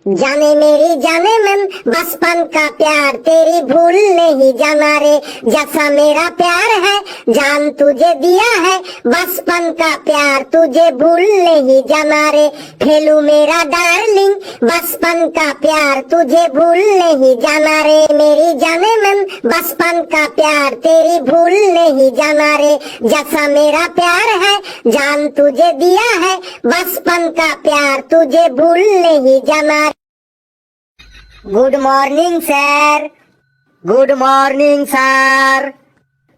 जाने मेरी जाने मन बचपन का प्यार तेरी भूल नहीं जाना रे। जैसा मेरा प्यार है जान तुझे दिया है, बचपन का प्यार तुझे भूल नहीं जाना रे। फेलू मेरा डार्लिंग बचपन का प्यार तुझे भूल नहीं जाना रे। मेरी जाने मन बचपन का प्यार तेरी भूल नहीं जाना रे। जैसा मेरा प्यार है जान तुझे दिया है, बचपन का प्यार तुझे भूल नहीं जाना। Good morning sir. Good morning sir.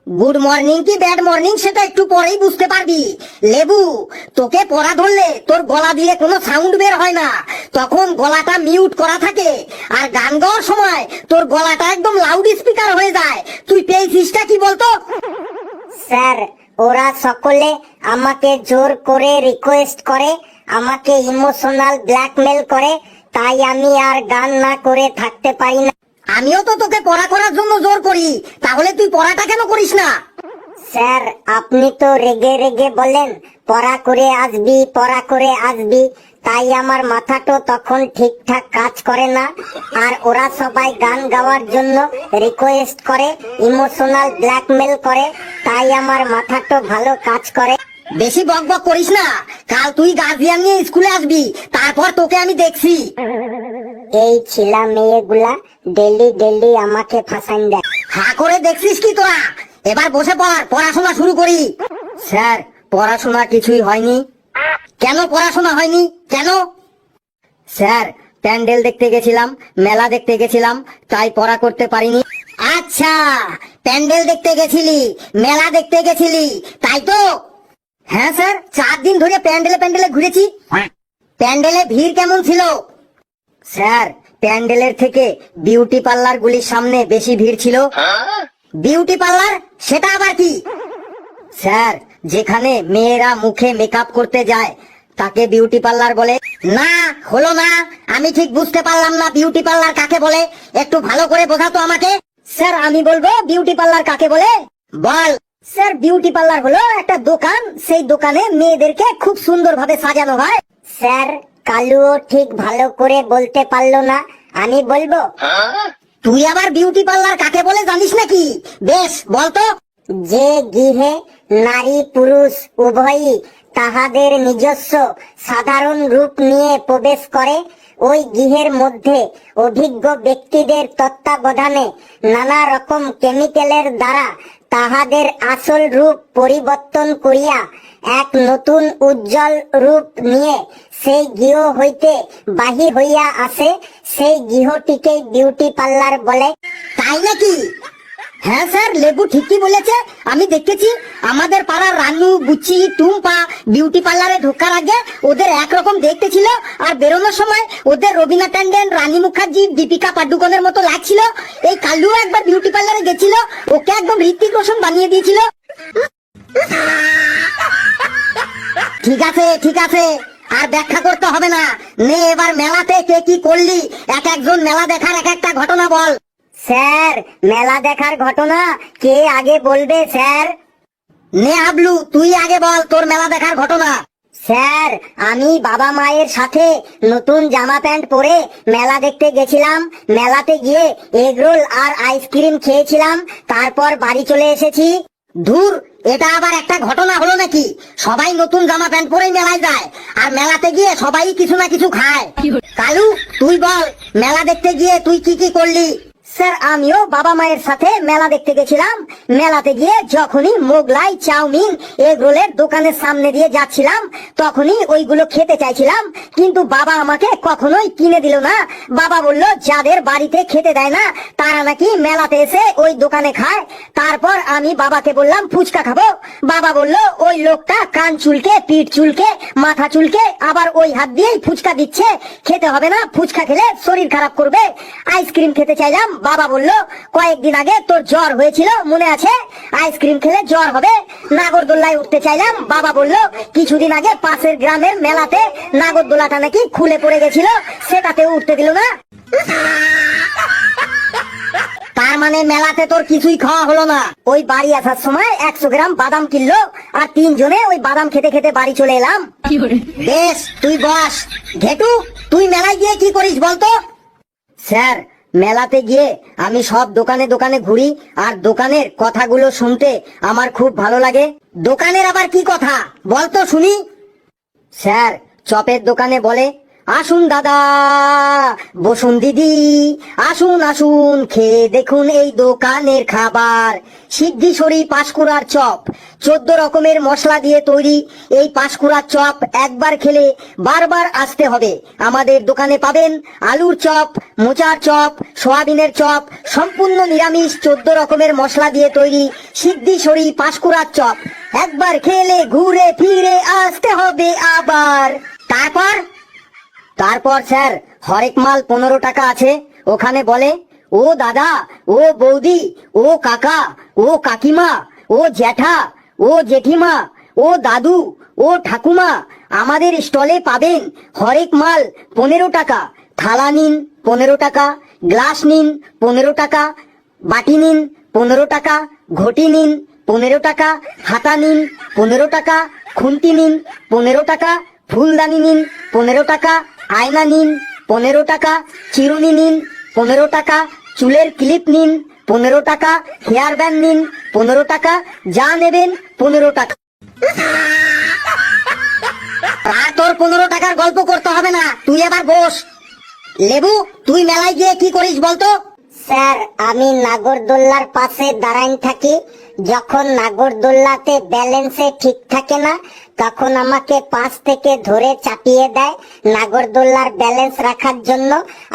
Good morning কি ব্যাড মর্নিং সেটা একটু পরেই বুঝতে পারবি। লেবু, তোকে পড়া ধরলে তোর গলা দিয়ে কোনো সাউন্ড বের হয় না, তখন গলাটা মিউট করা থাকে, আর গান গাওয়ার সময় তোর গলাটা একদম লাউড স্পিকার হয়ে যায়। তুই পেয়েছিসটা কি বলতো? স্যার, ওরা সকলে আমাকে জোর করে রিকোয়েস্ট করে, আমাকে ইমোশনাল ব্ল্যাকমেল করে, তাই আমি আর গান না করে থাকতে পারি না। আমিও তো তোকে পড়া করার জন্য জোর করি, তাহলে তুই পড়াটা কেন করিস না? স্যার, আপনি তো রেগে রেগে বলেন পড়া করে আসবি, পড়া করে আসবি, তাই আমার মাথাটা তখন ঠিকঠাক কাজ করে না। আর ওরা সবাই গান গাওয়ার জন্য রিকোয়েস্ট করে, ইমোশনাল ব্ল্যাকমেল করে, তাই আমার মাথাটা ভালো কাজ করে। বেশি বক বক করিস না, কাল তুই গার্জিয়ান নিয়ে স্কুলে আসবি, তারপর তোকে আমি দেখছি। এই ছিলা মেয়েগুলা ডেলি ডেলি আমাকে ফাঁসাইন দেয়। হা করে দেখছিস কি তোরা? এবার বসে পড়, পড়াশোনা শুরু করি। স্যার, পড়াশোনা কিছুই হয়নি। কেন পড়াশোনা হয়নি? কেন? স্যার, প্যান্ডেল দেখতে গেছিলাম, মেলা দেখতে গেছিলাম, তাই পড়া করতে পারিনি। আচ্ছা, প্যান্ডেল দেখতে গেছিলি, মেলা দেখতে গেছিলি, তাই তো? হ্যাঁ স্যার, 4 দিন ধরে প্যান্ডেলে প্যান্ডেলে ঘুরেছি। প্যান্ডেলে ভিড় কেমন ছিল? স্যার, প্যান্ডেলের থেকে বিউটি পার্লার গুলির সামনে বেশি ভিড় ছিল। বিউটি পার্লার সেটা আবার কি? স্যার, যেখানে মেয়েরা মুখে মেকআপ করতে যায় তাকে বিউটি পার্লার বলে। না, হলো না, আমি ঠিক বুঝতে পারলাম না বিউটি পার্লার কাকে বলে, একটু ভালো করে বোঝাতো আমাকে। স্যার, আমি বলবো বিউটি পার্লার কাকে বলে। বল। স্যার, বিউটি পার্লার হলো একটা দোকান, সেই দোকানে মেয়েদেরকে খুব সুন্দরভাবে সাজানো হয়। স্যার, কালুও ঠিক ভালো করে বলতে পারলো না, আমি বলবো। তুই আবার বিউটি পার্লার কাকে বলে জানিস নাকি? বেশ বলতো। যে গৃহে নারী পুরুষ উভয়ই তাহাদের নিজস্ব সাধারণ রূপ নিয়ে প্রবেশ করে, ওই গৃহের মধ্যে অভিজ্ঞ ব্যক্তিদের তত্ত্বাবধানে নানা রকম কেমিক্যালের দ্বারা তাহাদের আসল রূপ পরিবর্তন করিয়া এক নতুন উজ্জ্বল রূপ নিয়ে সেই গৃহ হইতে বাহির হইয়া আসে, সেই গৃহটিকেই বিউটি পার্লার বলে। তাই নাকি? হ্যাঁ স্যার, লেবু ঠিকই বলেছে। আমি দেখেছি আমাদের পাড়ার রানু, বুচি, টুম্পা বিউটি পার্লারে ঢোকার আগে ওদের একরকম দেখতে ছিল, আর বেরোনোর সময় ওদের রবিনা ট্যান্ডন, রানী মুখার্জি, দীপিকা পাডুকোনের মতো লাগছিল। এই কালু একবার বিউটি পার্লারে গেছিল, ওকে একদম ঋত্বিক রোশন বানিয়ে দিয়েছিল। ঠিক আছে ঠিক আছে, আর ব্যাখ্যা করতে হবে না। নে, এবার মেলাতে কে কি করলি, এক একজন মেলা দেখার এক একটা ঘটনা বল। স্যার, মেলা দেখার ঘটনা কে আগে বলবে স্যার? নে হাবলু, তুই আগে বল তোর মেলা দেখার ঘটনা। স্যার, আমি বাবা মায়ের সাথে নতুন জামা প্যান্ট পরে মেলা দেখতে গেছিলাম। মেলাতে গিয়ে এগরোল আর আইসক্রিম খেয়েছিলাম, তারপর বাড়ি চলে এসেছি। ধুর, এটা আবার একটা ঘটনা হলো নাকি? সবাই নতুন জামা প্যান্ট পরেই মেলায় যায়, আর মেলাতে গিয়ে সবাই কিছু না কিছু খায়। কালু, তুই বল মেলা দেখতে গিয়ে তুই কি কি করলি? স্যার, আমিও বাবা মায়ের সাথে মেলা দেখতে গেছিলাম। মেলাতে গিয়ে যখনই মোগলাই, চাউমিন, এগ রোলের দোকানের সামনে দিয়ে যাচ্ছিলাম, তখনই ওইগুলো খেতে চাইছিলাম, কিন্তু বাবা আমাকে কখনোই কিনে দিল না। বাবা বলল যাদের বাড়িতে খেতে দেয় না তারা নাকি মেলাতে এসে ওই দোকানে খায়। তারপর আমি বাবাকে বললাম ফুচকা খাবো। বাবা বলল ওই লোকটা কান চুলকে, পিঠ চুলকে, মাথা চুলকে, আবার ওই হাত দিয়েই ফুচকা দিচ্ছে, খেতে হবে না, ফুচকা খেলে শরীর খারাপ করবে। আইসক্রিম খেতে চাইলাম, বাবা বলল কয়েকদিন আগে তোর জ্বর হয়েছিল মনে আছে, আইসক্রিম খেলে জ্বর হবে। নাগরদোল্লায় উঠতে চাইলাম, বাবা বলল কিছুদিন আগে পাশের গ্রামের মেলাতে নাগরদোলাটা নাকি খুলে পড়ে গেছিল, সেটাতে উঠতে দিল না। তার মানে মেলাতে তোর কিছুই খাওয়া হলো না। ওই বাড়ি আসার সময় 100 গ্রাম বাদাম কিনলো, আর 3 জনে ওই বাদাম খেতে খেতে বাড়ি চলে এলাম। বেশ, তুই বস। ঘেটু, তুই মেলায় গিয়ে কি করিস বলতো? স্যার, মেলাতে গিয়ে আমি সব দোকানে দোকানে ঘুরি, আর দোকানের কথাগুলো শুনতে আমার খুব ভালো লাগে। দোকানের আবার কি কথা বলতো শুনি? স্যার, চপের দোকানে বলে, আসুন দাদা, বসুন দিদি, আসুন আসুন, খেয়ে দেখুন এই দোকানের খাবার। সিদ্ধেশ্বরী পাঁশকুড়ার চপ, 14 রকমের মশলা দিয়ে তৈরি এই পাঁশকুড়ার চপ একবার খেলে বারবার আসতে হবে। আমাদের দোকানে পাবেন আলুর চপ, মোচার চপ, সোয়াবিনের চপ, সম্পূর্ণ নিরামিষ 14 রকমের মশলা দিয়ে তৈরি সিদ্ধেশ্বরী পাঁশকুড়ার চপ। একবার খেলে ঘুরে ফিরে আসতে হবে আবার। তারপর স্যার, হরেক মাল 15 টাকা আছে। ওখানে বলে, ও দাদা, ও বৌদি, ও কাকা, ও কাকিমা, ও জ্যাঠা, ও জেঠিমা, ও দাদু, ও ঠাকুমা, আমাদের স্টলে পাবেন হরেক মাল 15 টাকা। থালা নিন 15 টাকা, গ্লাস নিন 15 টাকা, বাটি নিন 15 টাকা, ঘটি নিন 15 টাকা, হাতা নিন 15 টাকা, খুন্তি নিন 15 টাকা, ফুলদানি নিন 15 টাকা, আয়না নিন 15 টাকা, চিরুনি নিন 15 টাকা, চুলের ক্লিপ নিন 15 টাকা, হেয়ার ব্যান্ড নিন 15 টাকা, যা নেবেন 15 টাকা। আর তোর 15 টাকার গল্প করতে হবে না, তুই এবার বস। লেবু, তুই মেলায় গিয়ে কি করিস বলতো? স্যার, আমি নাগরদোল্লার পাশে দাঁড়াই থাকি। যখন নাগরদোল্লাতে ব্যালেন্সে ঠিক থাকে না, তখন আমাকে পাশ থেকে ধরে চাপিয়ে দেয় নাগরদোল্লার ব্যালেন্স রাখার জন্য,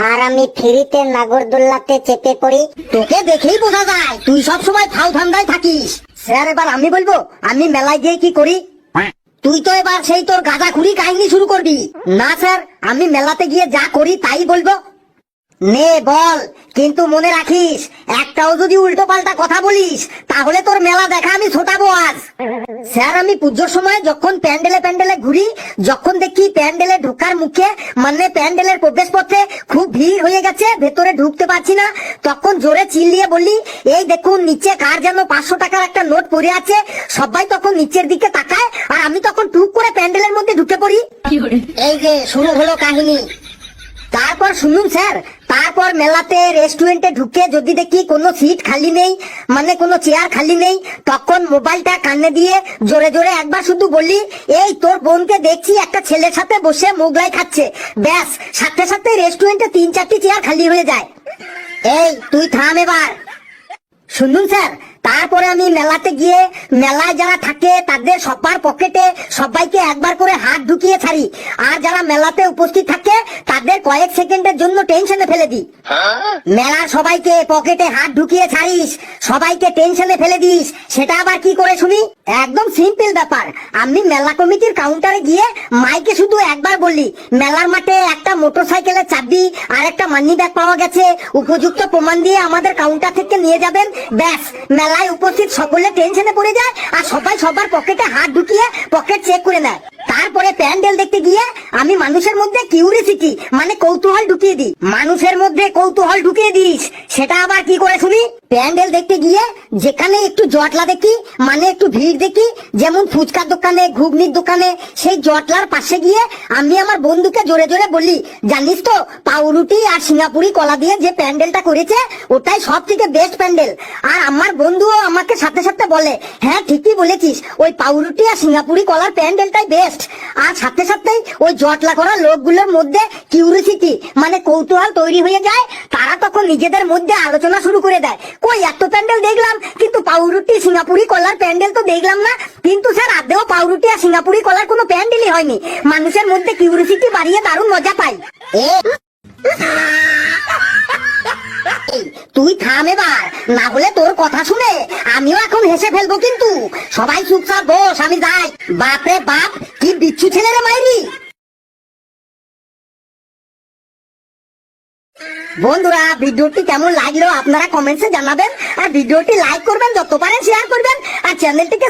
আর আমি ফ্রিতে নাগরদোল্লাতে চেপে পড়ি। তোকে দেখেই বোঝা যায় তুই সব সময় ফাউ ধান্দায় থাকিস। স্যার, এবার আমি বলবো আমি মেলায় গিয়ে কি করি। তুই তো এবার সেই তোর গাঁজাখুরি কাহিনী শুরু করবি। না স্যার, আমি মেলাতে গিয়ে যা করি তাই বলবো। নে বল, কিন্তু মনে রাখিস, একটাও যদি উল্টো পাল্টা কথা বলিস তাহলে তোর মেলা দেখা আমি ছোটাবো আজ। স্যার, আমি পুজোর সময় যখন প্যান্ডেলে প্যান্ডেলে ঘুরি, যখন দেখি প্যান্ডেলে ঢোকার মুখে মানে প্যান্ডেলের প্রবেশ পথে খুব ভিড় হয়ে গেছে, ভেতরে ঢুকতে পারছি না, তখন জোরে চিল্লিয়ে বললি, এই দেখুন নিচে কার যেন 500 টাকার একটা নোট পড়ে আছে। সবাই তখন নিচের দিকে তাকায়, আর আমি তখন টুক করে প্যান্ডেলের মধ্যে ঢুকে পড়ি। এই যে শুরু হলো কাহিনী। তারপর শুনুন স্যার, তারপর মেলাতে রেস্টুরেন্টে ঢুকে যদি দেখি কোনো সিট খালি নেই, মানে কোনো চেয়ার খালি নেই, তখন মোবাইলটা কানে দিয়ে জোরে জোরে একবার শুধু বললি, এই তোর বোনকে দেখছি একটা ছেলের সাথে বসে মোগলাই খাচ্ছে। ব্যাস, সাথে সাথে রেস্টুরেন্টে 3-4টি চেয়ার খালি হয়ে যায়। এই তুই থাম এবার। শুনুন স্যার, তারপরে আমি মেলাতে গিয়ে মেলায় যারা থাকে তাদের সবার পকেটে সবাইকে একবার করে হাত ঢুকিয়ে ছাড়ি, আর যারা মেলাতে উপস্থিত থাকে তাদের কয়েক সেকেন্ডের জন্য টেনশনে ফেলে দিই। মেলার সবাইকে পকেটে হাত ঢুকিয়ে ছাড়িস, সবাইকে টেনশনে ফেলে দিস, সেটা আবার কি করে শুনি? একদম সিম্পল ব্যাপার। আমি মেলা কমিটির কাউন্টারে গিয়ে মাইকে শুধু একবার বললি, মেলার মাঠে একটা মোটরসাইকেলের চাবি আর একটা মানি ব্যাগ পাওয়া গেছে, উপযুক্ত প্রমাণ দিয়ে আমাদের কাউন্টার থেকে নিয়ে যাবেন। ব্যাস, মেলায় উপস্থিত সকলে টেনশনে পড়ে যায়, আর সবাই সবার পকেটে হাত ঢুকিয়ে পকেট চেক করে নেয়। তারপরে প্যান্ডেল দেখতে গিয়ে আমি মানুষের মধ্যে কিউরিসিটি মানে কৌতূহল ঢুকিয়ে দিই। মানুষের মধ্যে কৌতূহল ঢুকিয়ে দিস, সেটা আবার কি করে শুনি? প্যান্ডেল দেখতে গিয়ে যেখানে একটু জটলা দেখি, মানে একটু ভিড় দেখি, যেমন ফুচকার দোকানে, ঘুগনির দোকানে, সেই জটলার পাশে গিয়ে আমি আমার বন্ধুকে জোরে জোরে বলি, জানিস তো পাউরুটি আর সিঙ্গাপুরি কলা দিয়ে যে প্যান্ডেলটা করেছে ওটাই সব থেকে বেস্ট প্যান্ডেল। আর আমার বন্ধুও আমাকে সাথে সাথে বলে, হ্যাঁ ঠিকই বলেছিস, ওই পাউরুটি আর সিঙ্গাপুরি কলার প্যান্ডেলটাই বেস্ট। আর সাথে সাথেই ওই জটলা করা লোকগুলোর মধ্যে কিউরিসিটি মানে কৌতূহল তৈরি হয়ে যায়। তারা তখন নিজেদের মধ্যে আলোচনা শুরু করে দেয়, কই এত প্যান্ডেল দেখলাম কিন্তু পাউরুটি সিঙ্গাপুরি কলার প্যান্ডেল তো দেখলাম না। কিন্তু স্যার, আদেও পাউরুটি আর সিঙ্গাপুরি কলার কোনো প্যান্ডেলই হয়নি। মানুষের মধ্যে কিউরিসিটি বাড়িয়ে দারুণ মজা পাই। তুই থাম এবার, না হলে তোর কথা শুনে আমিও এখন হেসে ফেলবো। কিন্তু সবাই চুপচাপ বস, আমি যাই। বাপরে বাপ, কি বিচ্ছু ছেলে রে মাইরি। বন্ধুরা, ভিডিওটি কেমন লাগলো আপনারা কমেন্টসে জানাবেন, আর ভিডিওটি লাইক করবেন, যত পারেন শেয়ার করবেন, আর চ্যানেলটিকে